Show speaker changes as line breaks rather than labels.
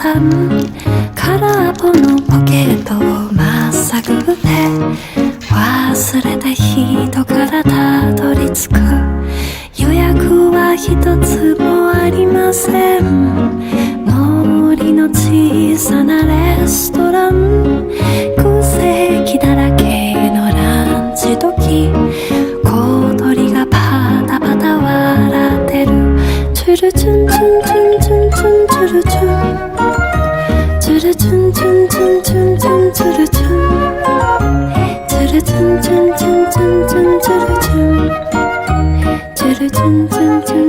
さん空っぽのポケットをまっさぐって忘れた人からたどり着く。予約は一つもありません。森の小さなレストラン、空席だらけのランチ時、小鳥がパタパタ笑ってる。チュルチュンチュンチュンチュンチュンチュルチュン、チュルチュンチュンチュンチュンチュンチュルチュン、チュルチュンチュンチュンチュンチュンチュルチュン、チュルチュンチュンチュン